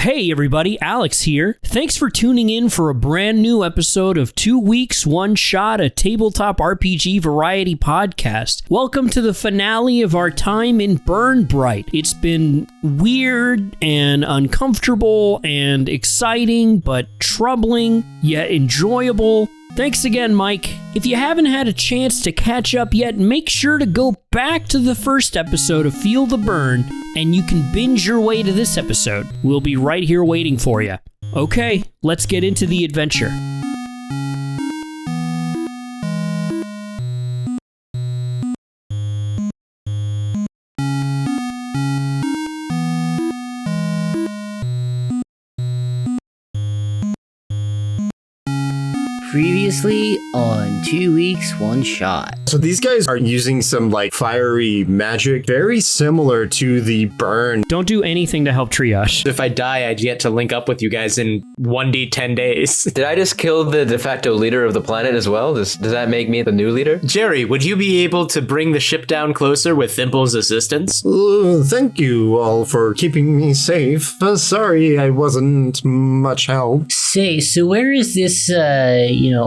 Hey everybody, Alex here. Thanks for tuning in for a brand new episode of 2 Weeks, 1 Shot, a tabletop RPG variety podcast. Welcome to the finale of our time in Bryte. It's been weird and uncomfortable and exciting, but troubling, yet enjoyable. Thanks again, Mike. If you haven't had a chance to catch up yet, make sure to go back to the first episode of Feel the Burn, and you can binge your way to this episode. We'll be right here waiting for you. Okay, let's get into the adventure. Previously on 2 Weeks, 1 Shot. So these guys are using some fiery magic, very similar to the burn. Don't do anything to help triage. If I die, I'd get to link up with you guys in 1D 10 days. Did I just kill the de facto leader of the planet as well? Does that make me the new leader? Jerry, would you be able to bring the ship down closer with Thimple's assistance? Thank you all for keeping me safe. Sorry I wasn't much help. Say, so where is this,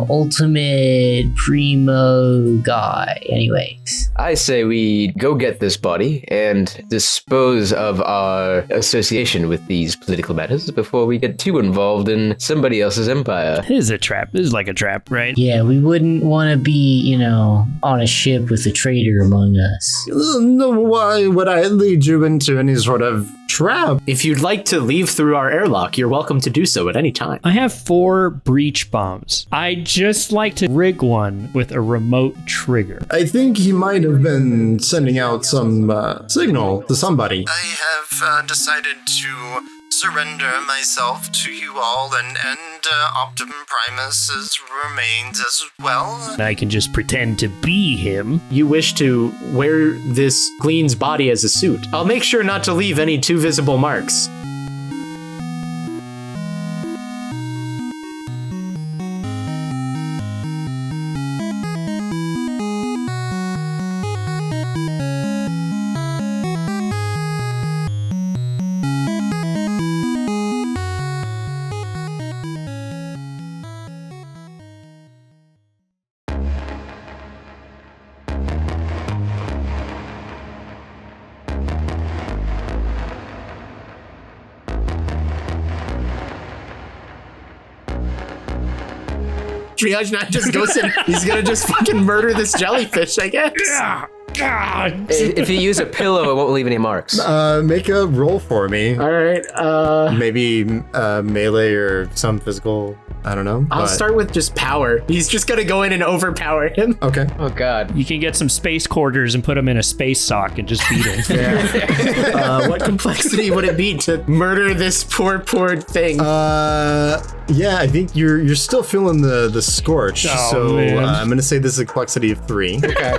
ultimate primo guy, anyways? I say we go get this body and dispose of our association with these political matters before we get too involved in somebody else's empire. This is a trap. This is like a trap, right? Yeah, we wouldn't want to be, on a ship with a traitor among us. No, why would I lead you into any sort of trap? If you'd like to leave through our airlock, you're welcome to do so at any time. I have 4 breach bombs. I'd just like to rig one with a remote trigger. I think he might have been sending out some signal to somebody. I have decided to surrender myself to you all, and Optimum Primus's remains as well. I can just pretend to be him. You wish to wear this Glean's body as a suit. I'll make sure not to leave any too visible marks. Triage not just goes in, he's gonna just fucking murder this jellyfish, I guess. If you use a pillow, it won't leave any marks. Make a roll for me. All right, Maybe melee or some physical, I don't know. I'll start with just power. He's just gonna go in and overpower him. Okay. Oh god. You can get some space quarters and put them in a space sock and just beat him. What complexity would it be to murder this poor thing? Yeah, I think you're still feeling the scorch, man. I'm gonna say this is a complexity of 3. Okay.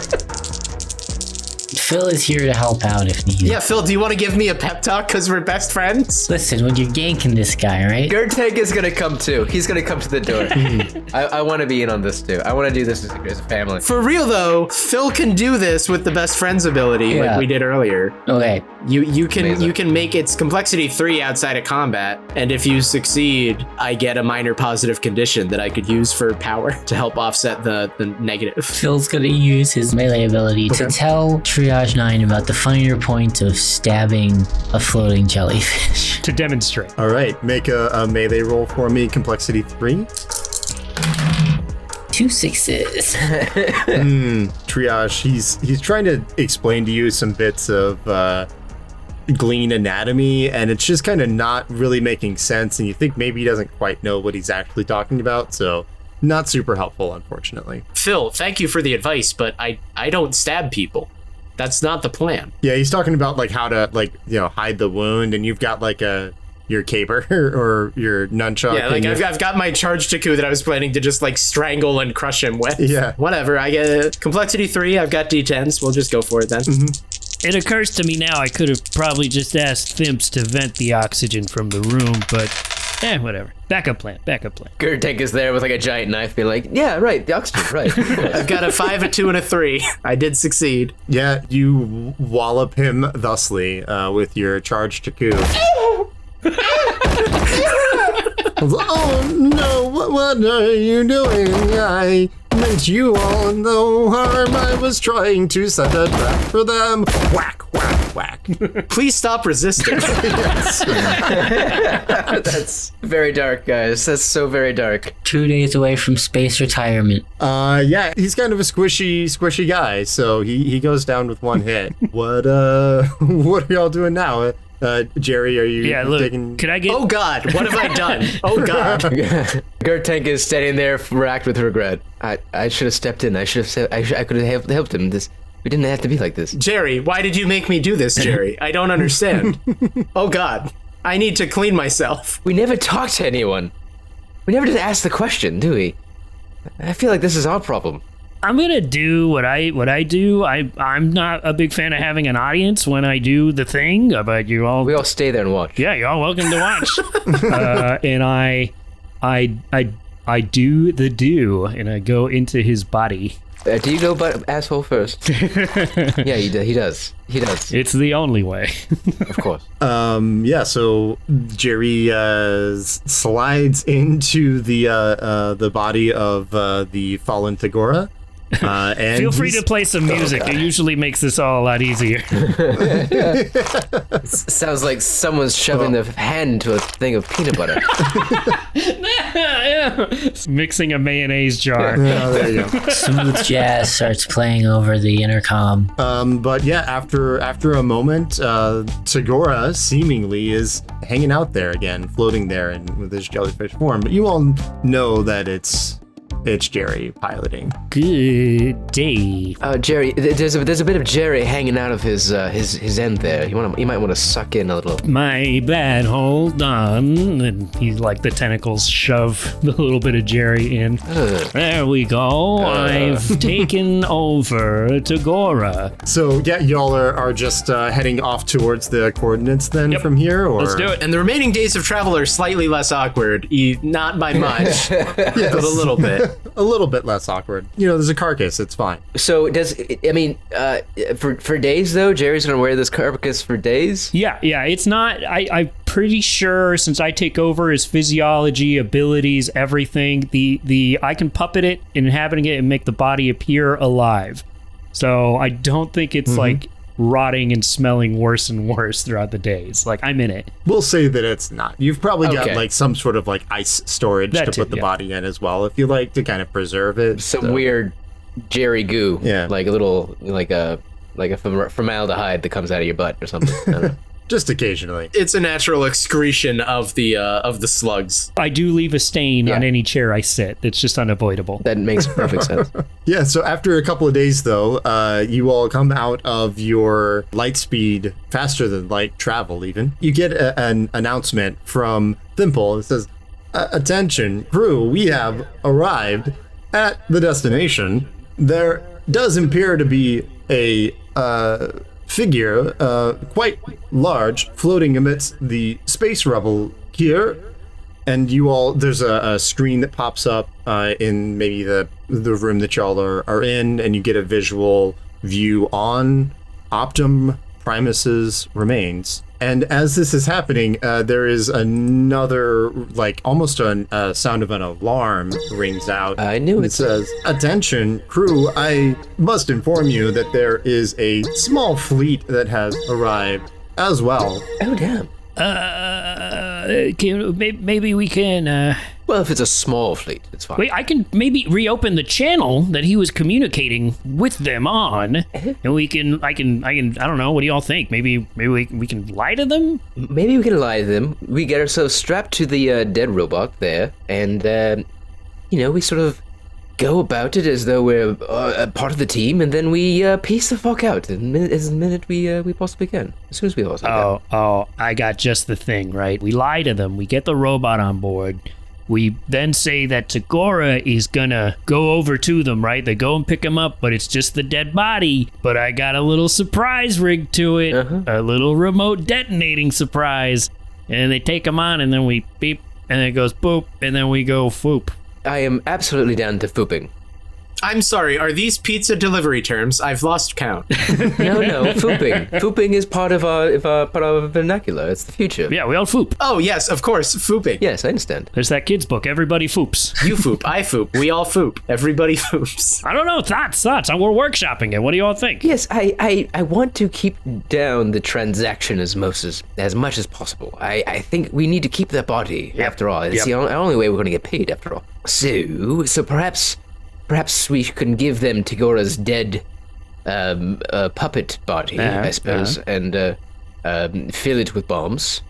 Phil is here to help out if needed. Yeah, Phil, do you want to give me a pep talk because we're best friends? Listen, when you're ganking this guy, right? Gurtag is gonna come too. He's gonna come to the door. I want to be in on this too. I want to do this as a family. For real though, Phil can do this with the best friends ability like we did earlier. Okay. You can Amazing. you can make its complexity 3 outside of combat, and if you succeed, I get a minor positive condition that I could use for power to help offset the negative. Phil's gonna use his melee ability to tell Triage 9 about the finer point of stabbing a floating jellyfish. To demonstrate. All right, make a melee roll for me, complexity 3. 2 6s. Triage, he's trying to explain to you some bits of Glean anatomy, and it's just kind of not really making sense, and you think maybe he doesn't quite know what he's actually talking about, so not super helpful, unfortunately. Phil, thank you for the advice, but I don't stab people. That's not the plan. Yeah, he's talking about how to hide the wound, and you've got your caper or your nunchuck. Yeah, I've got my charge Taku that I was planning to just strangle and crush him with. Yeah. Whatever, I get complexity 3, I've got D10s, we'll just go for it then. It occurs to me now I could have probably just asked Thimps to vent the oxygen from the room, but whatever. Backup plan. Gurtag is there with a giant knife being like, yeah, right, the oxygen, right. I've got a 5, a 2, and a 3. I did succeed. Yeah, you wallop him thusly with your charge Taku. Oh no, what are you doing? I meant you all no harm. I was trying to set a trap for them. Whack, whack, whack. Please stop resisting. That's very dark, guys. That's so very dark. 2 days away from space retirement. Yeah, he's kind of a squishy guy, so he goes down with one hit. What are y'all doing now? Jerry, are you taking... Could I get... Oh God, what have I done? Oh God. Gertank is standing there, racked with regret. I should have stepped in. I could have helped him. We didn't have to be like this. Jerry, why did you make me do this, Jerry? I don't understand. Oh God, I need to clean myself. We never talked to anyone. We never did ask the question, do we? I feel like this is our problem. I'm gonna do what I do. I'm not a big fan of having an audience when I do the thing, but you all... We all stay there and watch. Yeah, you're all welcome to watch. And I do the do, and I go into his body. Do you go asshole first? Yeah, he does. It's the only way. Of course. Yeah, so Jerry slides into the body of the fallen Tagora. And feel free to play some music. It usually makes this all a lot easier. Sounds like someone's shoving their hand into a thing of peanut butter. Mixing a mayonnaise jar. Oh, there you go. Smooth jazz starts playing over the intercom. But yeah, after a moment, Tagora seemingly is hanging out there again, floating there with his jellyfish form. But you all know that it's Jerry piloting. Good day. Jerry, there's a bit of Jerry hanging out of his end there. You might want to suck in a little. My bad. Hold on. And the tentacles shove the little bit of Jerry in. There we go. I've taken over Tagora. So yeah, y'all are just heading off towards the coordinates then from here, or let's do it. And the remaining days of travel are slightly less awkward, not by much, but a little bit. A little bit less awkward. There's a carcass. It's fine. So for days though, Jerry's gonna wear this carcass for days? Yeah. It's not. I'm pretty sure since I take over his physiology, abilities, everything. The I can puppet it, inhabiting it, and make the body appear alive. So I don't think it's like rotting and smelling worse and worse throughout the days. I'm in it. We'll say that it's not. You've probably got some sort of ice storage to put the body in as well, if you like to kind of preserve it. Some weird Jerry goo. Yeah. Like a little, like a formaldehyde that comes out of your butt or something. I don't know. Just occasionally. It's a natural excretion of the slugs. I do leave a stain on any chair I sit. It's just unavoidable. That makes perfect sense. Yeah, so after a couple of days, though, you all come out of your light speed, faster than light travel even. You get an announcement from Thimple. It says, attention, crew, we have arrived at the destination. There does appear to be a figure, quite large, floating amidst the space rubble here. And you all, there's a screen that pops up in maybe the room that y'all are in, and you get a visual view on Optum Primus's remains. And as this is happening, there is another, almost a sound of an alarm rings out. I knew it. It says, attention, crew, I must inform you that there is a small fleet that has arrived as well. Oh, damn. Maybe we can. Well, if it's a small fleet, it's fine. Wait, I can maybe reopen the channel that he was communicating with them on, and I don't know. What do y'all think? Maybe we can lie to them. Maybe we can lie to them. We get ourselves strapped to the dead robot there, and we sort of go about it as though we're a part of the team, and then we piece the fuck out in as minute we possibly can, as soon as we possibly can. Oh, I got just the thing, right? We lie to them. We get the robot on board. We then say that Tagora is gonna go over to them, right? They go and pick him up, but it's just the dead body. But I got a little surprise rigged to it, a little remote detonating surprise. And they take him on, and then we beep, and then it goes boop, and then we go foop. I am absolutely down to fooping. I'm sorry, are these pizza delivery terms? I've lost count. No, fooping. Fooping is part of our vernacular. It's the future. Yeah, we all foop. Oh, yes, of course, fooping. Yes, I understand. There's that kid's book, Everybody Foops. You foop, I foop, we all foop. Everybody foops. I don't know, thoughts. We're workshopping it. What do you all think? Yes, I want to keep down the transaction as much as possible. I think we need to keep that body, after all. It's the only way we're going to get paid, after all. So perhaps we can give them Tagora's dead puppet body, I suppose, and fill it with bombs.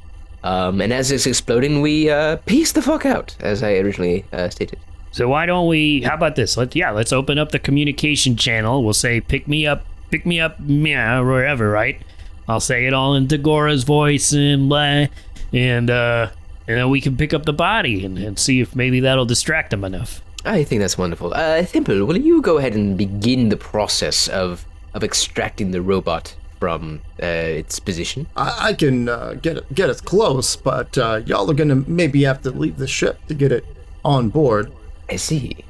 And as it's exploding, we piece the fuck out, as I originally stated. So why don't we, how about this? Let's open up the communication channel. We'll say, pick me up, yeah, wherever, right? I'll say it all in Tagora's voice and blah, and then we can pick up the body and see if maybe that'll distract them enough. I think that's wonderful. Thimble, will you go ahead and begin the process of extracting the robot from its position? I can get us close, but y'all are gonna maybe have to leave the ship to get it on board. I see.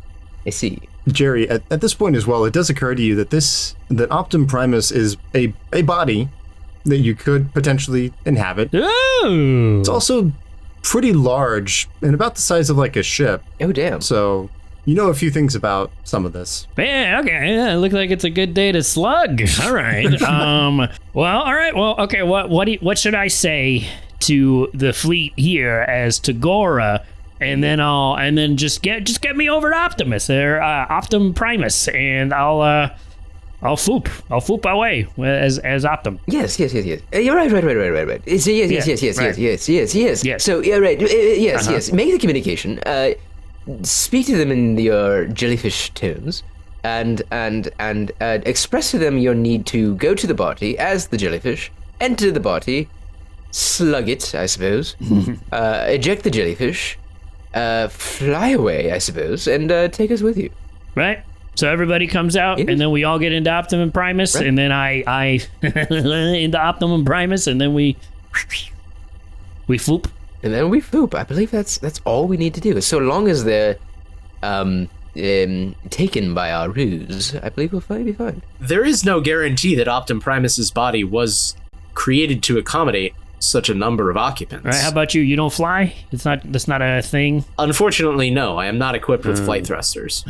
Jerry, at this point as well, it does occur to you that that Optum Primus is a body that you could potentially inhabit. Oh! It's also pretty large and about the size of like a ship. Oh, damn. So you know a few things about some of this. Yeah, okay. Yeah, it looks like it's a good day to slug. All right. Well, all right. Well, okay. What should I say to the fleet here as Tagora, and then just get me over to Optimus or Optum Primus, and I'll foop away as Optum. Yes. You're right. Yes. So, yeah, right. Yes. Make the communication. Speak to them in your jellyfish tones, and express to them your need to go to the body as the jellyfish, enter the body, slug it, I suppose, eject the jellyfish, fly away, I suppose, and take us with you. Right. So everybody comes out, and then we all get into Optimum Primus, right. And then I into Optimum Primus, and then we foop. And then we foop. I believe that's all we need to do. So long as they're taken by our ruse, I believe we'll be fine. There is no guarantee that Optum Primus's body was created to accommodate such a number of occupants. All right, how about you? You don't fly? That's not a thing? Unfortunately, no. I am not equipped with flight thrusters.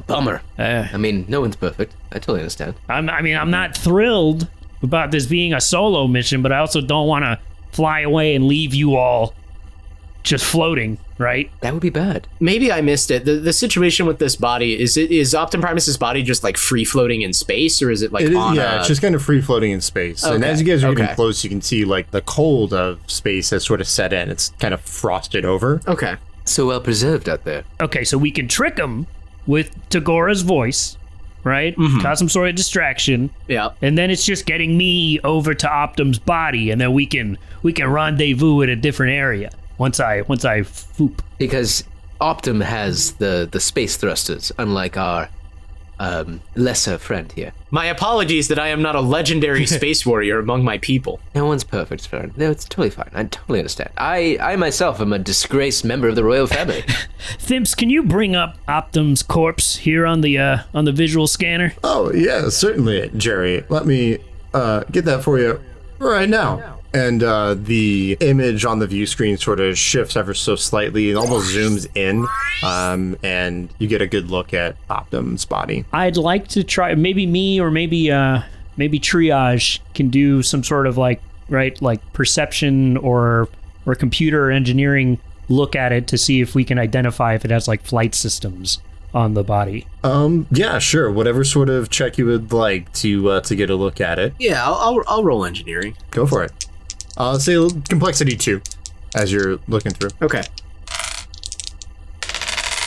Bummer. I mean, no one's perfect. I totally understand. I'm not thrilled about this being a solo mission, but I also don't want to fly away and leave you all just floating, right? That would be bad. Maybe I missed it. The situation with this body, is Optum Primus's body just like free floating in space, or is it like it's just kind of free floating in space. Okay. And as you guys are getting close, you can see like the cold of space has sort of set in. It's kind of frosted over. Okay. So well preserved out there. Okay, so we can trick them with Tagora's voice, right? Mm-hmm. Cause some sort of distraction. Yeah. And then it's just getting me over to Optum's body, and then we can rendezvous at a different area. Once I foop. Because Optum has the space thrusters, unlike our lesser friend here. My apologies that I am not a legendary space warrior among my people. No one's perfect, friend. No, it's totally fine. I totally understand. I myself am a disgraced member of the royal family. Thimps, can you bring up Optum's corpse here on the visual scanner? Oh yeah, certainly, Jerry. Let me get that for you right now. And the image on the view screen sort of shifts ever so slightly and almost zooms in, and you get a good look at Optum's body. I'd like to try, maybe me or maybe Triage can do some sort of like perception or computer engineering look at it to see if we can identify if it has like flight systems on the body. Yeah, sure. Whatever sort of check you would like to get a look at it. Yeah, I'll roll engineering. Go for it. Say complexity 2 as you're looking through. Okay.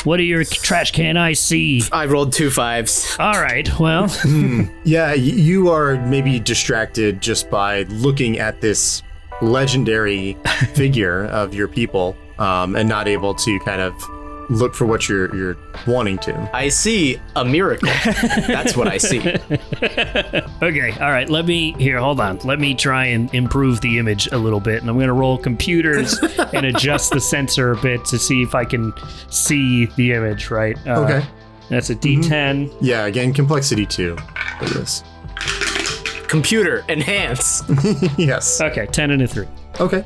What do your trash can eyes see? I rolled 2 5s. All right, well. Yeah, you are maybe distracted just by looking at this legendary figure of your people, and not able to kind of look for what you're wanting to. I see a miracle. That's what I see. Okay, all right, hold on. Let me try and improve the image a little bit, and I'm gonna roll computers and adjust the sensor a bit to see if I can see the image, right? Okay. That's a D10. Yeah, again, complexity 2 for this. Computer, enhance. Yes. Okay, 10 and a 3. Okay.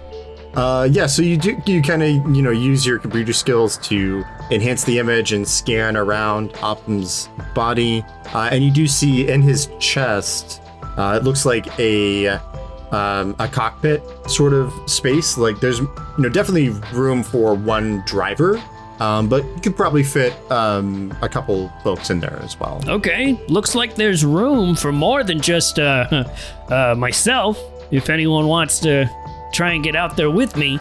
Yeah, so you kind of, use your computer skills to enhance the image and scan around Optum's body. And you do see in his chest, it looks like a cockpit sort of space. Like there's, definitely room for one driver. But you could probably fit a couple folks in there as well. Okay, looks like there's room for more than just myself, if anyone wants to try and get out there with me.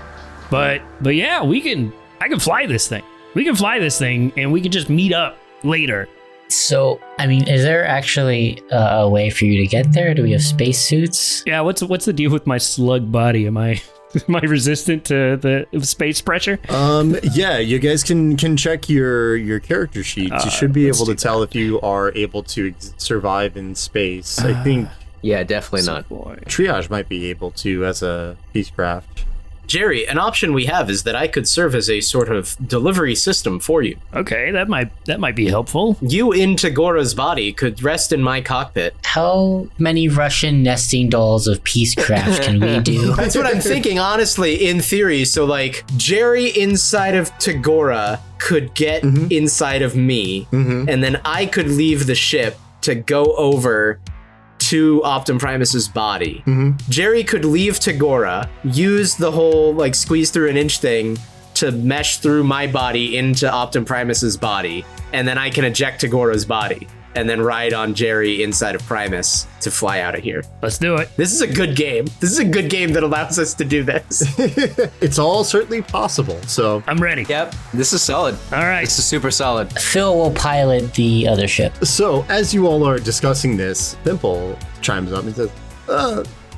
But yeah, I can fly this thing. We can fly this thing and we can just meet up later. So, I mean, is there actually a way for you to get there? Do we have spacesuits? Yeah, what's the deal with my slug body? Am I resistant to the space pressure? Yeah, you guys can check your character sheets. You should be able to tell if you are able to survive in space. I think Yeah, definitely not. Triage might be able to as a Peacecraft. Jerry, an option we have is that I could serve as a sort of delivery system for you. Okay, that might be helpful. You in Tagora's body could rest in my cockpit. How many Russian nesting dolls of Peacecraft can we do? That's what I'm thinking, honestly, in theory. So, like, Jerry inside of Tagora could get inside of me, and then I could leave the ship to go over to Optum Primus's body. Jerry could leave Tagora, use the whole like squeeze through an inch thing to mesh through my body into Optum Primus's body, and then I can eject Tagora's body and then ride on Jerry inside of Primus to fly out of here. Let's do it. This is a good game. This is a good game that allows us to do this. It's all certainly possible, so... I'm ready. Yep, this is solid. All right. This is super solid. Phil will pilot the other ship. So, as you all are discussing this, Thimple chimes up and says,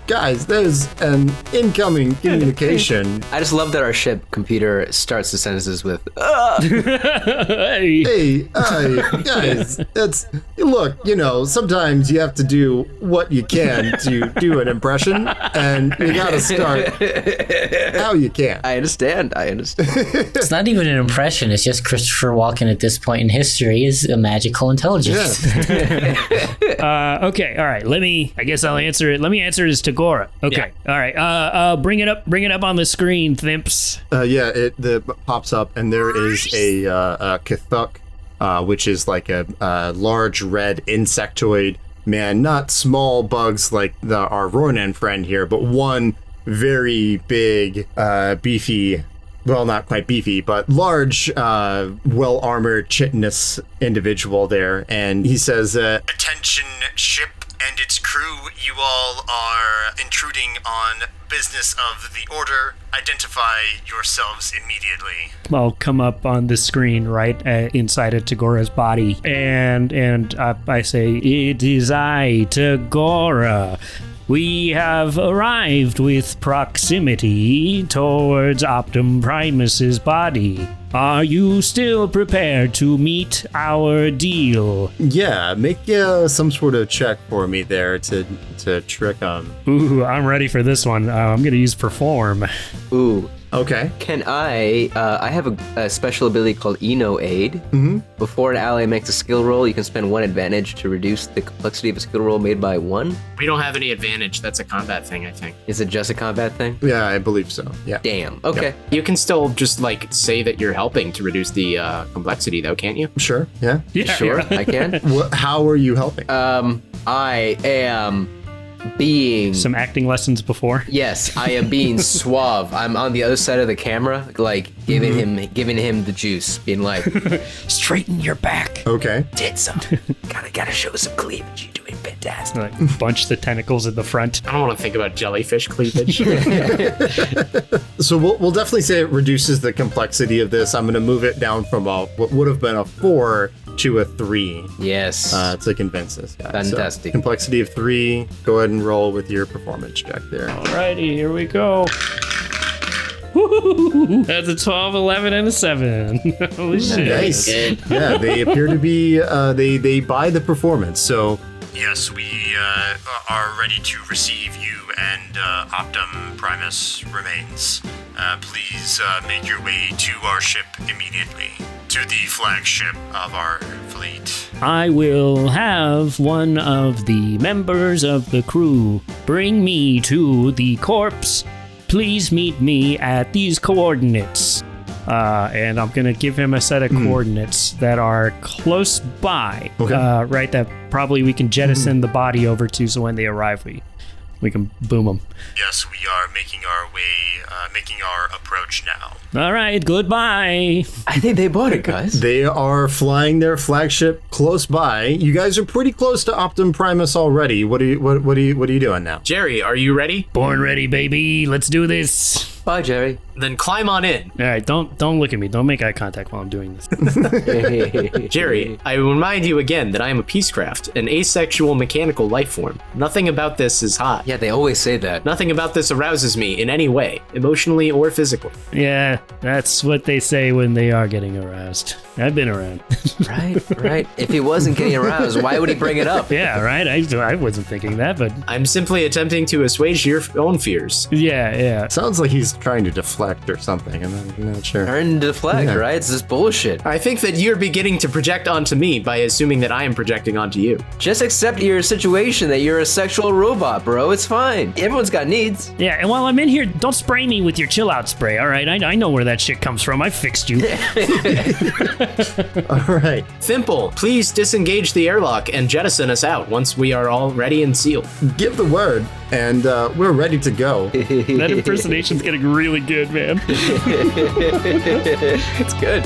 guys, there's an incoming communication. I just love that our ship computer starts the sentences with, Hey. Hey, guys, look, sometimes you have to do what you can to do an impression, and you gotta start how you can. I understand. It's not even an impression. It's just Christopher Walken at this point in history is a magical intelligence. Yeah. Okay. All right. I guess I'll answer it. Let me answer it as Tagora. Okay. Yeah. All right. Bring it up on the screen, Thimps. Yeah, it pops up, and there is a Kithuk, which is like a large red insectoid man, not small bugs like our Ronan friend here, but one very big, beefy, well, not quite beefy, but large, well-armored, chitinous individual there. And he says, Attention, ship and its crew, you all are intruding on business of the Order. Identify yourselves immediately. I'll come up on the screen right inside of Tagora's body, and I say, "It is I, Tagora. We have arrived with proximity towards Optum Primus's body. Are you still prepared to meet our deal?" yeah, make some sort of check for me there to trick him. Ooh, I'm ready for this one. I'm gonna use Perform. Ooh. Okay. Can I have a special ability called Eno Aid. Before an ally makes a skill roll, you can spend 1 advantage to reduce the complexity of a skill roll made by 1. We don't have any advantage. That's a combat thing, I think. Is it just a combat thing? Yeah, I believe so. Yeah. Damn. Okay. You can still just like say that you're helping to reduce the complexity, though, can't you? Sure. Yeah. Yeah, Sure, I can. How are you helping? I am being... Some acting lessons before. Yes, I am being suave. I'm on the other side of the camera, like giving him the juice, being like, Straighten your back. Okay. did some. Gotta show some cleavage. You're doing fantastic. Like, bunch the tentacles in the front. I don't want to think about jellyfish cleavage. So we'll definitely say it reduces the complexity of this. I'm going to move it down from what would have been a 4 to a 3 Yes. to convince this guy. Fantastic. So, complexity of 3. Go ahead and roll with your performance check there. Alrighty, here we go. Woo-hoo-hoo-hoo. That's a 12, 11, and a 7. Holy shit. Nice. Yeah, they appear to be, they buy the performance. So Yes, we are ready to receive you, and Optum Primus remains. please make your way to our ship immediately, to the flagship of our fleet. I will have one of the members of the crew bring me to the corpse. Please meet me at these coordinates. And I'm going to give him a set of coordinates that are close by, right? That probably we can jettison the body over to, so when they arrive, we can boom them. Yes, we are making our way, making our approach now. All right, goodbye. I think they bought it, guys. They are flying their flagship close by. You guys are pretty close to Optum Primus already. What are you doing now? Jerry, are you ready? Born ready, baby. Let's do this. Bye, Jerry. Then climb on in. All right, don't look at me. Don't make eye contact while I'm doing this. Jerry, I remind you again that I am a peacecraft, an asexual mechanical life form. Nothing about this is hot. Yeah, they always say that. Nothing about this arouses me in any way, emotionally or physically. Yeah, that's what they say when they are getting aroused. I've been around. Right. If he wasn't getting aroused, why would he bring it up? Yeah, right. I wasn't thinking that, but I'm simply attempting to assuage your own fears. yeah. Sounds like he's trying to deflect or something. I'm not sure. Turn to deflect, right? It's just bullshit. I think that you're beginning to project onto me by assuming that I am projecting onto you. Just accept your situation, that you're a sexual robot, bro. It's fine. Everyone's got needs. Yeah, and while I'm in here, don't spray me with your chill out spray, all right? I know where that shit comes from. I fixed you. All right. Thimple, please disengage the airlock and jettison us out once we are all ready and sealed. Give the word, and we're ready to go. That impersonation's getting really good, man. It's good.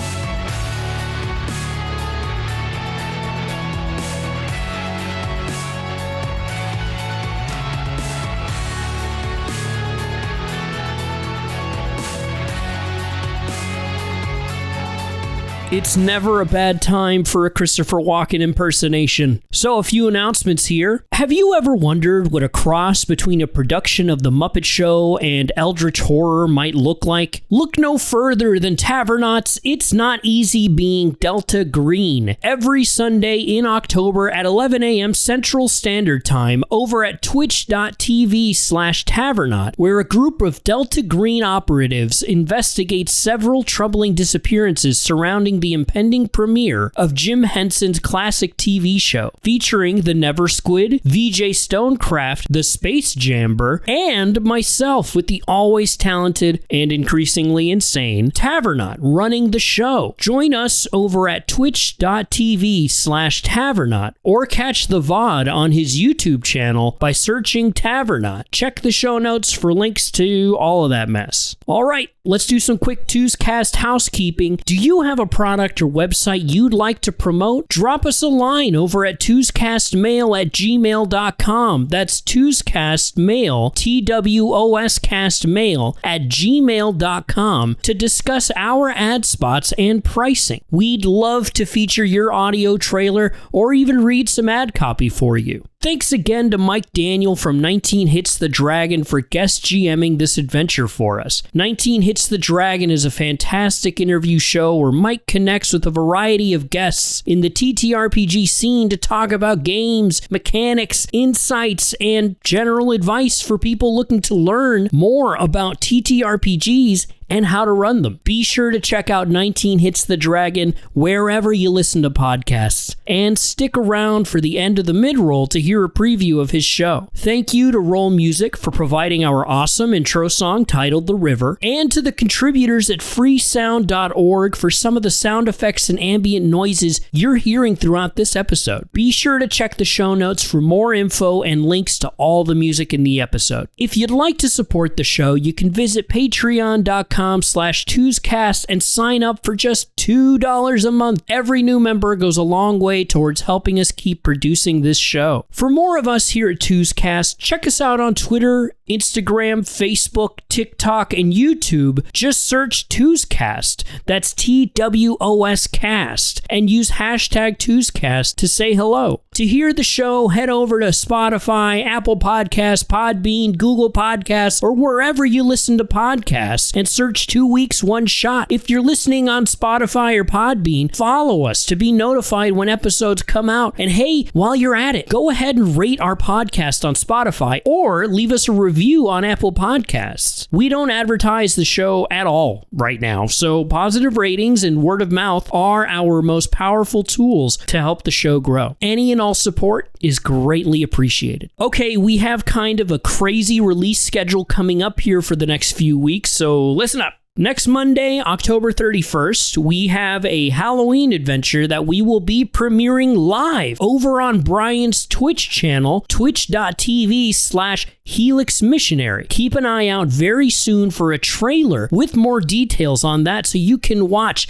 It's never a bad time for a Christopher Walken impersonation. So a few announcements here. Have you ever wondered what a cross between a production of The Muppet Show and Eldritch Horror might look like? Look no further than Tavernauts' It's Not Easy Being Delta Green, every Sunday in October at 11 a.m. Central Standard Time over at twitch.tv/Tavernaut, where a group of Delta Green operatives investigate several troubling disappearances surrounding the impending premiere of Jim Henson's classic TV show, featuring the Never Squid, VJ Stonecraft, the Space Jamber, and myself with the always talented and increasingly insane Tavernaut running the show. Join us over at twitch.tv/Tavernaut or catch the VOD on his YouTube channel by searching Tavernaut. Check the show notes for links to all of that mess. All right, let's do some quick Twoscast housekeeping. Do you have a product or website you'd like to promote? Drop us a line over at twoscastmail@gmail.com. That's twoscastmail, TWOScastmail@gmail.com to discuss our ad spots and pricing. We'd love to feature your audio trailer or even read some ad copy for you. Thanks again to Mike Daniel from 19 Hits the Dragon for guest GMing this adventure for us. 19 Hits the Dragon is a fantastic interview show where Mike connects with a variety of guests in the TTRPG scene to talk about games, mechanics, insights, and general advice for people looking to learn more about TTRPGs and how to run them. Be sure to check out 19 Hits the Dragon wherever you listen to podcasts, and stick around for the end of the mid-roll to hear a preview of his show. Thank you to rolemusic for providing our awesome intro song titled The River, and to the contributors at freesound.org for some of the sound effects and ambient noises you're hearing throughout this episode. Be sure to check the show notes for more info and links to all the music in the episode. If you'd like to support the show, you can visit patreon.com/Twoscast and sign up for just $2 a month. Every new member goes a long way towards helping us keep producing this show. For more of us here at Twoscast, check us out on Twitter, Instagram, Facebook, TikTok, and YouTube. Just search Twoscast, that's TWOS Cast, and use hashtag Twoscast to say hello. To hear the show, head over to Spotify, Apple Podcasts, Podbean, Google Podcasts, or wherever you listen to podcasts, and search search 2 Weeks, 1 Shot. If you're listening on Spotify or Podbean, follow us to be notified when episodes come out. And hey, while you're at it, go ahead and rate our podcast on Spotify or leave us a review on Apple Podcasts. We don't advertise the show at all right now, so positive ratings and word of mouth are our most powerful tools to help the show grow. Any and all support is greatly appreciated. Okay, we have kind of a crazy release schedule coming up here for the next few weeks, so listen up. Next Monday, October 31st, we have a Halloween adventure that we will be premiering live over on Brian's Twitch channel, twitch.tv/Helix Missionary. Keep an eye out very soon for a trailer with more details on that so you can watch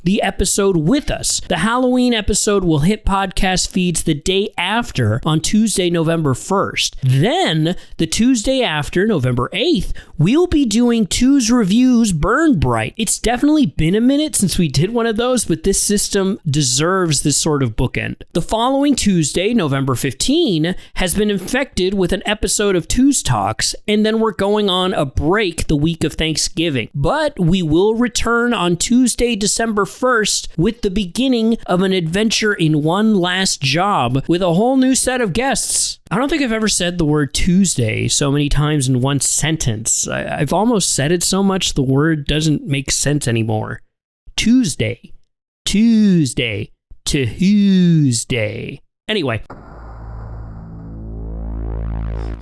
the episode with us. The Halloween episode will hit podcast feeds the day after on Tuesday, November 1st. Then, the Tuesday after, November 8th, we'll be doing Two's Reviews Burn Bryte. It's definitely been a minute since we did one of those, but this system deserves this sort of bookend. The following Tuesday, November 15, has been infected with an episode of Two's Talks, and then we're going on a break the week of Thanksgiving. But we will return on Tuesday, December 1st with the beginning of an adventure in One Last Job with a whole new set of guests. I don't think I've ever said the word Tuesday so many times in one sentence. I've almost said it so much the word doesn't make sense anymore. Tuesday. Tuesday. Tuesday. Anyway.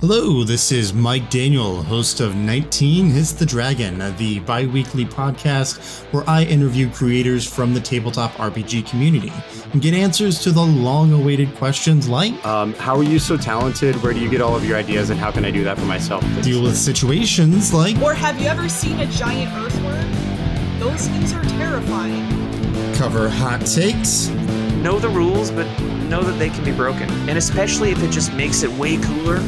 Hello, this is Mike Daniel, host of 19 Hits the Dragon, the bi-weekly podcast where I interview creators from the tabletop RPG community and get answers to the long-awaited questions like, how are you so talented? Where do you get all of your ideas, and how can I do that for myself? deal with situations like, Or have you ever seen a giant earthworm? Those things are terrifying. cover hot takes, Know the rules, but know that they can be broken. And especially if it just makes it way cooler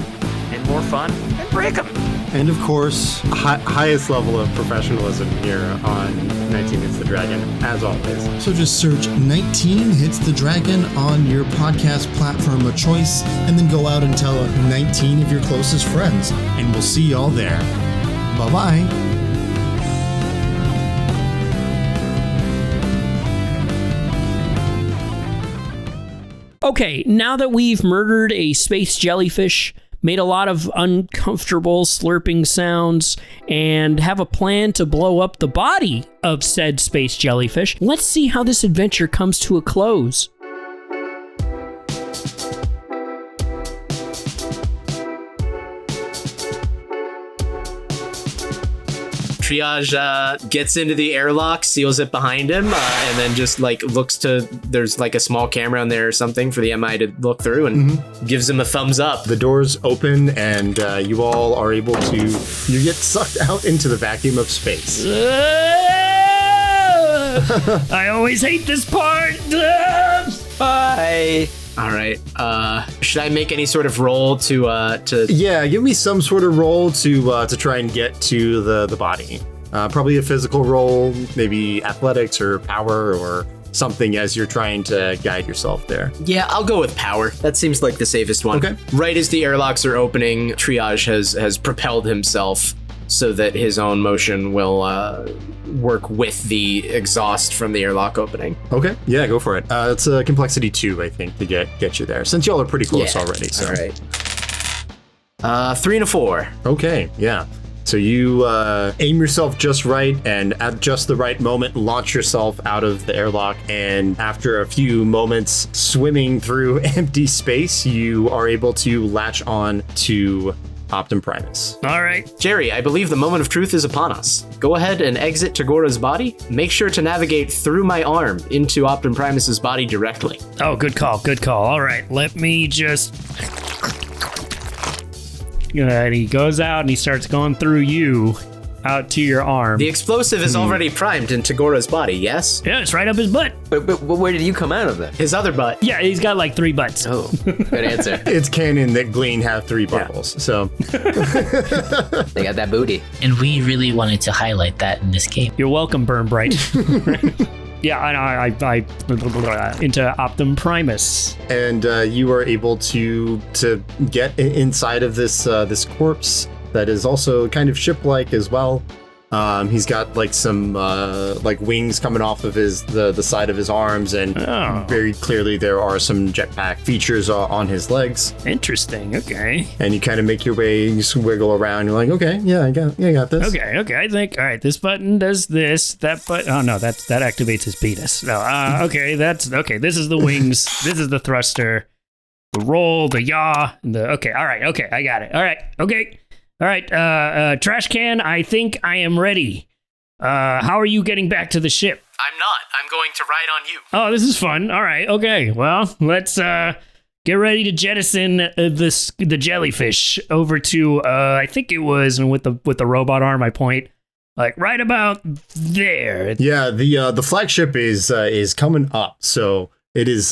and more fun, then break them. and of course, Highest level of professionalism here on 19 Hits the Dragon, as always. so just search 19 Hits the Dragon on your podcast platform of choice, and then go out and tell 19 of your closest friends, and we'll see y'all there. Bye-bye. Okay, now that we've murdered a space jellyfish, made a lot of uncomfortable slurping sounds, and have a plan to blow up the body of said space jellyfish, let's see how this adventure comes to a close. Triage gets into the airlock, seals it behind him, and then just like looks to, there's like a small camera on there or something for the MI to look through, and gives him a thumbs up. The doors open, and you all are able to, you get sucked out into the vacuum of space. I always hate this part. Bye. All right. Should I make any sort of roll to? Yeah, give me some sort of roll to try and get to the body. Probably a physical roll, maybe athletics or power or something as you're trying to guide yourself there. Yeah, I'll go with power. That seems like the safest one. Okay. Right as the airlocks are opening, Triage has propelled himself so that his own motion will work with the exhaust from the airlock opening. Okay, yeah, go for it. It's a complexity 2, I think, to get you there, since y'all are pretty close Yeah. already. So. All right. 3 and a 4. Okay, yeah. So you aim yourself just right, and at just the right moment, launch yourself out of the airlock. And after a few moments swimming through empty space, you are able to latch on to Optum Primus. All right. Jerry, I believe the moment of truth is upon us. Go ahead and exit Tagora's body. Make sure to navigate through my arm into Optum Primus's body directly. Oh, good call. Good call. All right. Let me just. And he goes out and he starts going through you out to your arm. The explosive is already primed in Tagora's body, yes? Yeah, it's right up his butt. But where did you come out of then? His other butt. Yeah, he's got like 3 butts. Oh, good answer. It's canon that Glean have 3 buttholes, so They got that booty. And we really wanted to highlight that in this game. You're welcome, Burn Bryte. Yeah, I into Optum Primus. and you are able to get inside of this corpse. that is also kind of ship-like as well. He's got like some like wings coming off of the side of his arms, and very clearly there are some jetpack features on his legs. Interesting. Okay. And you kind of make your way, you just wiggle around. You're like, okay, yeah, I got this. Okay. I think, all right, this button does this. That button. Oh no, that activates his penis. No. Okay, that's okay. This is the wings. This is the thruster. The roll, the yaw, okay. All right. Okay, I got it. All right. Okay. All right, Trash Can, I think I am ready. How are you getting back to the ship? I'm not. I'm going to ride on you. Oh, this is fun. All right, okay. Well, let's get ready to jettison the jellyfish over to, I think it was, with the robot arm, I point, like right about there. Yeah, the flagship is coming up, so it is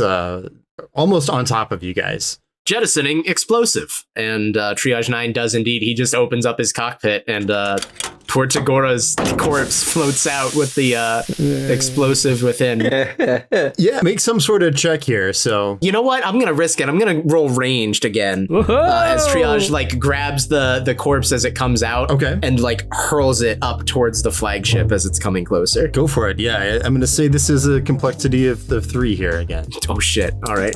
almost on top of you guys. Jettisoning explosive. And Triage 9 does indeed. He just opens up his cockpit and poor Tagora's corpse floats out with the explosive within. Yeah, make some sort of check here. So you know what? I'm gonna risk it. I'm gonna roll ranged again. As Triage like grabs the corpse as it comes out. Okay. And like hurls it up towards the flagship as it's coming closer. Go for it. Yeah, I'm gonna say this is a complexity of 3 here again. Oh shit. All right.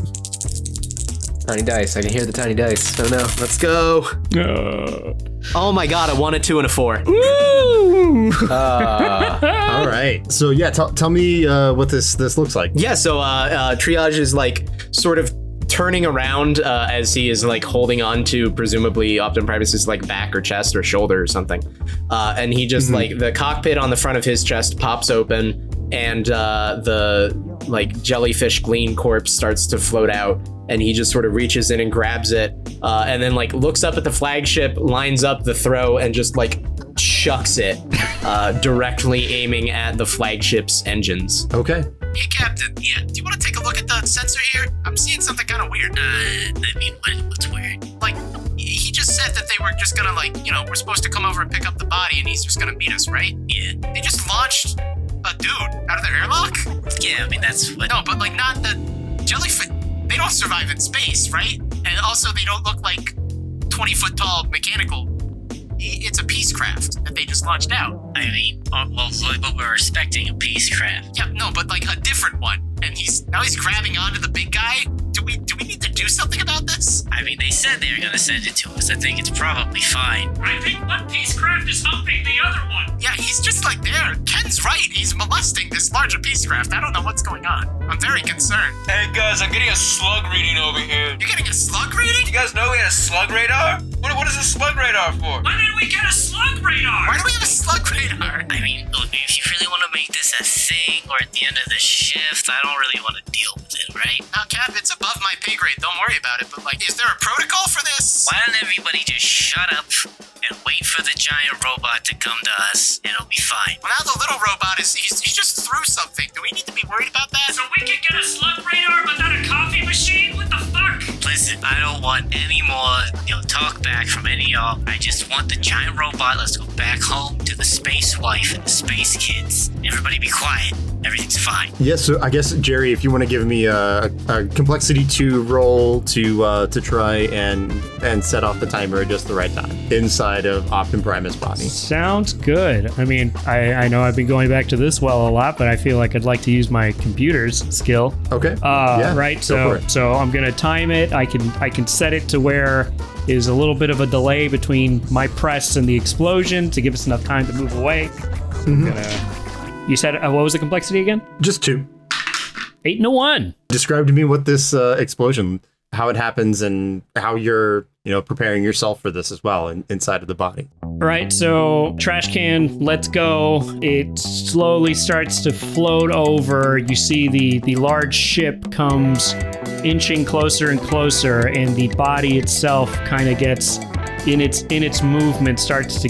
Tiny dice. I can hear the tiny dice. Oh no. Let's go. Oh my god, a 1, a 2, and a 4. All right. So yeah, tell me what this looks like. Yeah, so Triage is like sort of turning around as he is like holding on to presumably Optimus Primus's like back or chest or shoulder or something. And he just like the cockpit on the front of his chest pops open and the like jellyfish glean corpse starts to float out. And he just sort of reaches in and grabs it, and then like looks up at the flagship, lines up the throw, and just like chucks it, directly aiming at the flagship's engines. Okay. Hey, Captain. Yeah, do you want to take a look at the sensor here? I'm seeing something kind of weird. I mean, what's weird? Like, he just said that they were just gonna like, we're supposed to come over and pick up the body, and he's just gonna meet us, right? Yeah. They just launched a dude out of their airlock? Yeah, I mean, that's what... No, but like not the jellyfish... They don't survive in space, right? And also they don't look like 20-foot tall mechanical. It's a peace craft that they just launched out. I mean, well, we're expecting a peace craft. Yeah, no, but like a different one. And he's grabbing onto the big guy. Do we need to do something about this? I mean, they said they were gonna send it to us. I think it's probably fine. I think one peace craft is humping the other one. Yeah, he's just like there. Ken's right. He's molesting this larger peace craft. I don't know what's going on. I'm very concerned. Hey guys, I'm getting a slug reading over here. You're getting a slug reading? You guys know we had a slug radar? What is a slug radar for? When did we get a slug radar? Why do we have a slug radar? I mean, look, if you really want to make this a thing, or at the end of the shift, I don't really want to deal with it, right? Now, Cap, it's above my pay grade. Don't worry about it. But like, is there a protocol for this? Why don't everybody just shut up and wait for the giant robot to come to us, and it'll be fine. Well, now the little robot he just threw something. Do we need to be worried about that? So we can get a slug radar, but not a coffee machine? What the fuck? Listen, I don't want any more, talk back from any of y'all. I just want the giant robot. Let's go back home to the space wife and the space kids. Everybody be quiet. Everything's fine. Yeah, so I guess, Jerry, if you want to give me a complexity 2 roll to try and set off the timer at just the right time inside of Optimus Primus' body. Sounds good. I mean, I know I've been going back to this well a lot, but I feel like I'd like to use my computer's skill. Okay. Yeah, right. So I'm gonna time it. I can set it to where is a little bit of a delay between my press and the explosion to give us enough time to move away. You said what was the complexity again? Just 2. 8 and a 1. Describe to me what this explosion, how it happens, and how you're preparing yourself for this as well inside of the body. Right, so trash can, let's go. It slowly starts to float over. You see the large ship comes inching closer and closer, and the body itself kind of gets in its movement starts to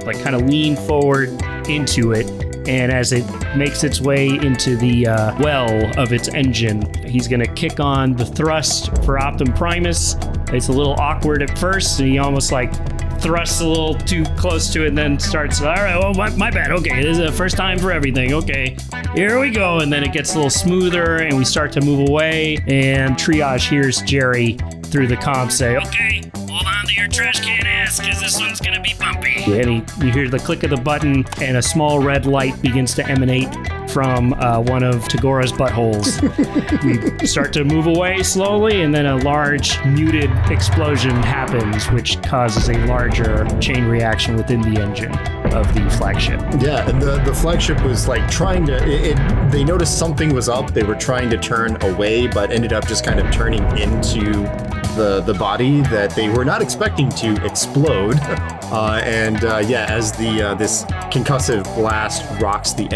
like kind of lean forward into it. And as it makes its way into the well of its engine, he's going to kick on the thrust for Optimus Primus. It's a little awkward at first, and he almost like thrusts a little too close to it and then starts, all right, oh, my bad. Okay, this is the first time for everything. Okay, here we go. And then it gets a little smoother, and we start to move away, and Triage hears Jerry through the comm say, okay, hold on onto your trash can ass, because this one's gonna be bumpy. And you hear the click of the button, and a small red light begins to emanate from one of Tagora's buttholes. We start to move away slowly, and then a large muted explosion happens, which causes a larger chain reaction within the engine of the flagship. Yeah, and the flagship was like trying to. They noticed something was up. They were trying to turn away, but ended up just kind of turning into the body that they were not expecting to explode. As this concussive blast rocks the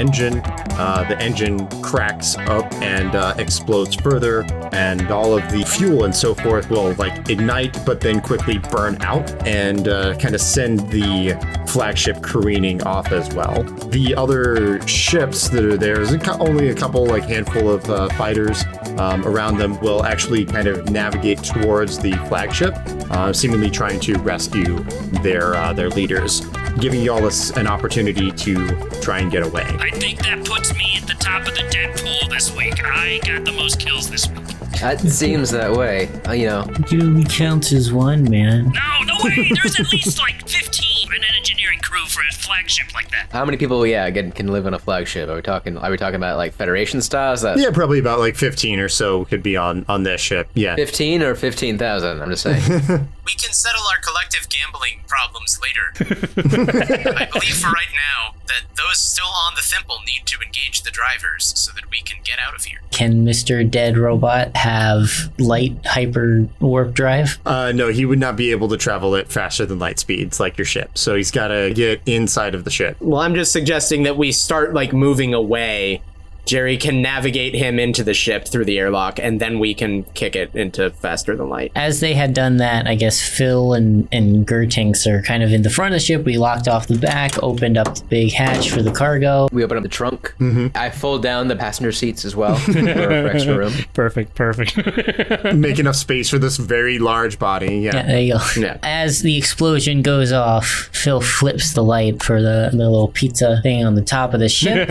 engine cracks up and explodes further, and all of the fuel and so forth will like ignite, but then quickly burn out and kind of send the flagship careening off as well. The other ships that are there, there's only a couple, like handful of fighters around them, will actually kind of navigate towards the flagship, seemingly trying to rescue their leaders, giving y'all an opportunity to try and get away. I think that puts me at the top of the dead pool this week. I got the most kills this week. That seems that way. You only count as one, man. No way! There's at least like 15 in an engineering crew for a flagship like that. How many people, can live on a flagship? Are we talking about like Federation style? Is that Yeah, probably about like 15 or so could be on this ship. Yeah. 15 or 15,000? I'm just saying. We can settle our collective gambling problems later. I believe for right now that those still on the Thimble need to engage the drivers so that we can get out of here. Can Mr. Dead Robot have light hyper warp drive? No, he would not be able to travel at faster than light speeds like your ship. So he's got to get inside of the ship. Well, I'm just suggesting that we start like moving away. Jerry can navigate him into the ship through the airlock, and then we can kick it into faster than light. As they had done that, I guess Phil and Gertinks are kind of in the front of the ship. We locked off the back, opened up the big hatch for the cargo. We open up the trunk. Mm-hmm. I fold down the passenger seats as well for extra room. Perfect. Make enough space for this very large body. Yeah, there you go. Yeah. As the explosion goes off, Phil flips the light for the little pizza thing on the top of the ship.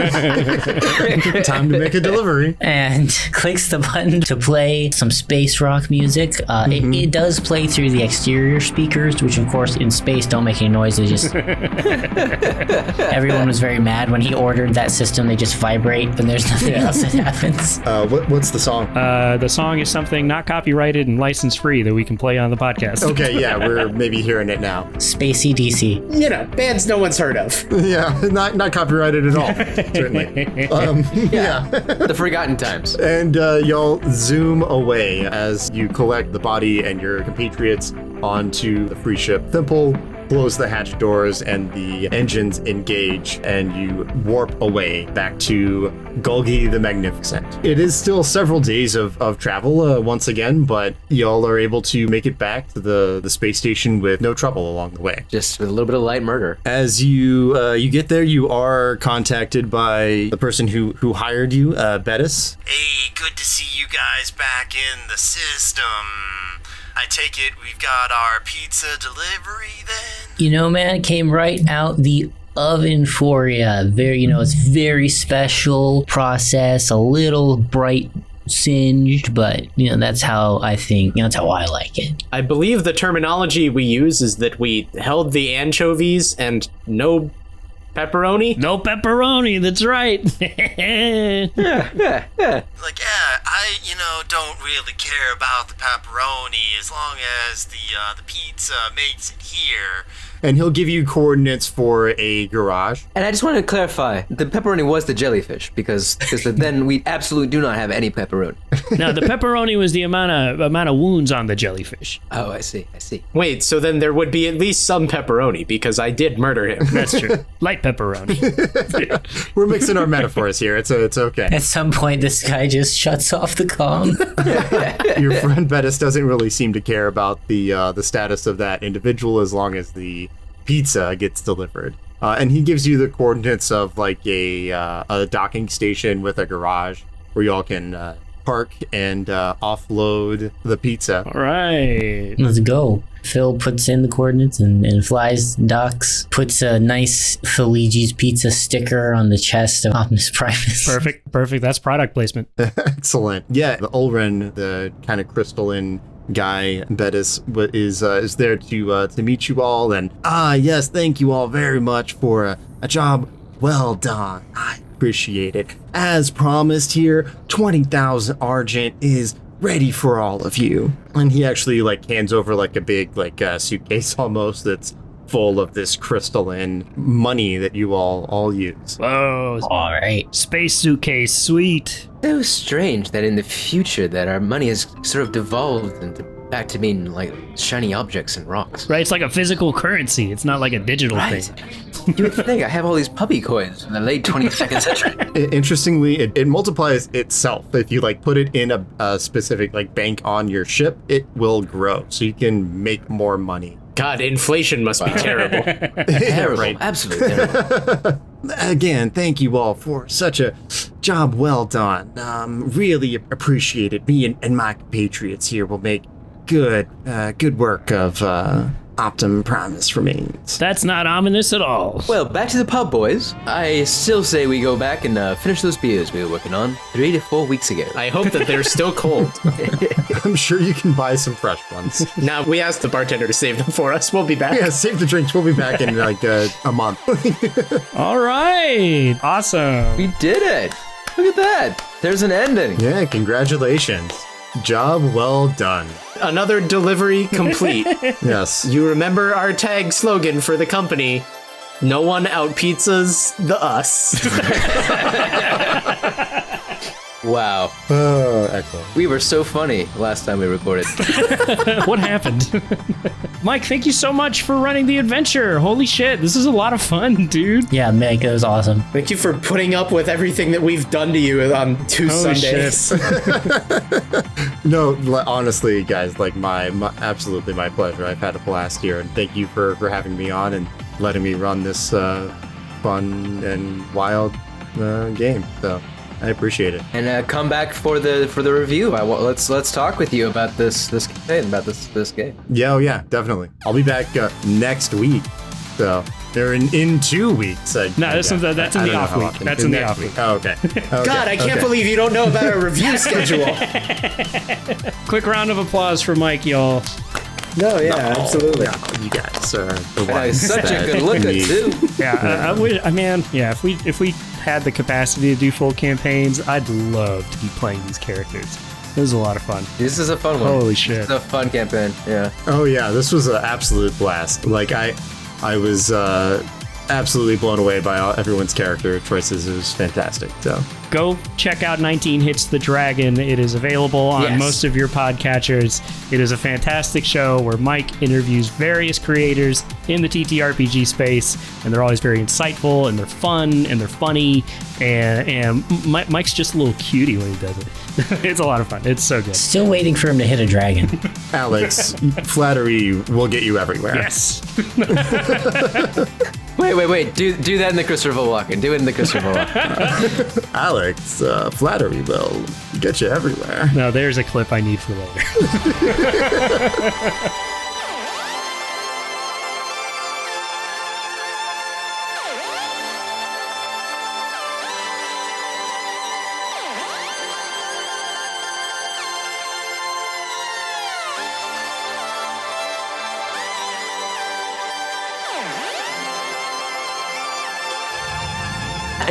Time to make a delivery. And clicks the button to play some space rock music. It does play through the exterior speakers, which of course in space don't make any noise. They just everyone was very mad when he ordered that system. They just vibrate, but there's nothing else that happens. What's the song? The song is something not copyrighted and license free that we can play on the podcast. Okay, yeah, we're maybe hearing it now. Spacey DC. Bands no one's heard of. Yeah, not copyrighted at all. Certainly. Yeah. The forgotten times. And y'all zoom away as you collect the body and your compatriots onto the free ship Thimble, close the hatch doors, and the engines engage, and you warp away back to Gulgi the Magnificent. It is still several days of travel once again, but y'all are able to make it back to the space station with no trouble along the way. Just with a little bit of light murder. As you get there, you are contacted by the person who hired you, Bettis. Hey, good to see you guys back in the system. I take it we've got our pizza delivery then? Man, it came right out the oven for you. It's very special process, a little bright singed, but that's how I think, that's how I like it. I believe the terminology we use is that we held the anchovies and no pepperoni? No pepperoni, that's right. I don't really care about the pepperoni as long as the pizza makes it here. And he'll give you coordinates for a garage. And I just want to clarify, the pepperoni was the jellyfish, because then we absolutely do not have any pepperoni. No, the pepperoni was the amount of wounds on the jellyfish. Oh, I see. Wait, so then there would be at least some pepperoni, because I did murder him. That's true. Light pepperoni. We're mixing our metaphors here. It's okay. At some point, this guy just shuts off the comm. Your friend Bettis doesn't really seem to care about the status of that individual as long as the pizza gets delivered. And he gives you the coordinates of like a docking station with a garage where y'all can park and offload the pizza. All right. Let's go. Phil puts in the coordinates and flies, docks, puts a nice Feligi's Pizza sticker on the chest of Optimus Primus. Perfect. That's product placement. Excellent. Yeah, the Ulren, the kind of crystalline Guy Bettis is there to meet you all. And yes, thank you all very much for a job well done. I appreciate it. As promised here, 20,000 Argent is ready for all of you. And he actually hands over a big suitcase almost that's full of this crystalline money that you all use. Whoa. All right. Space suitcase, sweet. So strange that in the future that our money has sort of devolved back to being shiny objects and rocks. Right, it's like a physical currency. It's not like a digital Right. thing. You would think I have all these puppy coins from the late 22nd century. Interestingly, it multiplies itself. If you put it in a specific bank on your ship, it will grow, so you can make more money. God, inflation must be terrible. Terrible, right. absolutely terrible. Again, thank you all for such a job well done. Really appreciate it. Me and my compatriots here will make good work of Optum Primus remains. That's not ominous at all. Well, back to the pub, boys. I still say we go back and finish those beers we were working on 3 to 4 weeks ago. I hope that they're still cold. I'm sure you can buy some fresh ones. Now, we asked the bartender to save them for us. We'll be back. Yeah, save the drinks. We'll be back in a month. All right. Awesome. We did it! Look at that! There's an ending. Yeah, congratulations. Job well done. Another delivery complete. Yes. You remember our tag slogan for the company, no one out pizzas the us. Wow. Oh, excellent. We were so funny last time we recorded. What happened? Mike, thank you so much for running the adventure. Holy shit, this is a lot of fun, dude. Yeah, Meg, it was awesome. Thank you for putting up with everything that we've done to you on 2 Holy Sundays. No, honestly, guys, absolutely my pleasure. I've had a blast here, and thank you for having me on and letting me run this fun and wild game. So I appreciate it. And come back for the review. Let's talk with you about this campaign, about this game. Yeah, oh yeah, definitely. I'll be back next week. So they're in 2 weeks. No, that's in the off week. That's in the off week. Oh, okay. God, I can't believe you don't know about our review schedule. Quick round of applause for Mike, y'all. No, yeah, absolutely. No, you guys are the That ones is such a that good looker need- too. Yeah, if we had the capacity to do full campaigns, I'd love to be playing these characters. It was a lot of fun. This is a fun one. Holy shit. It's a fun campaign. Yeah. Oh yeah, this was an absolute blast. I was absolutely blown away by everyone's character choices. It was fantastic. So Go check out 19 Hits the Dragon. It is available on most of your podcatchers. It is a fantastic show where Mike interviews various creators in the TTRPG space, and they're always very insightful, and they're fun, and they're funny, and Mike's just a little cutie when he does it. It's a lot of fun. It's so good. Still waiting for him to hit a dragon. Alex, flattery will get you everywhere. Yes. Wait. Do that in the Christopher Walken. Do it in the Christopher Walken. Alex, flattery will get you everywhere. No, there's a clip I need for later.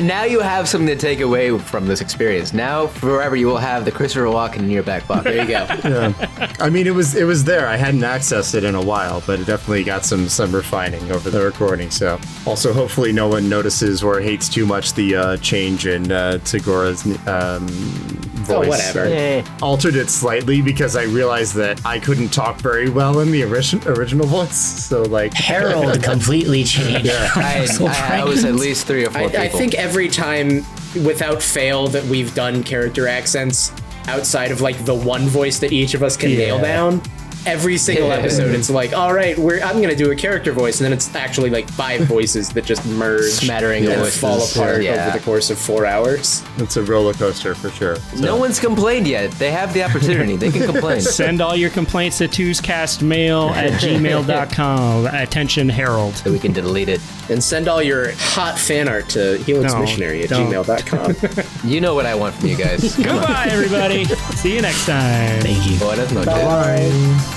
Now you have something to take away from this experience. Now, forever, you will have the Christopher Walken in your back pocket. There you go. Yeah. I mean, it was there. I hadn't accessed it in a while, but it definitely got some refining over the recording. So, also, hopefully, no one notices or hates too much the change in Tagora's voice. Whatever. Altered it slightly because I realized that I couldn't talk very well in the original voice. So, Harold completely changed. I was at least 3 or 4 people. I think every time, without fail, that we've done character accents outside of the one voice that each of us can nail down, every single episode it's all right, I'm gonna do a character voice, and then it's actually 5 voices that just merge, smattering and voices. fall apart over the course of 4 hours. It's a roller coaster for sure. So. No one's complained yet. They have the opportunity. They can complain. Send all your complaints to twoscastmail@gmail.com. Attention, Harold. So we can delete it. And send all your hot fan art to helixmissionary@gmail.com. You know what I want from you guys. Come on. Goodbye, everybody. See you next time. Thank you. Buenas noches. Bye.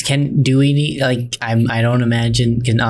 Can do we need like I don't imagine can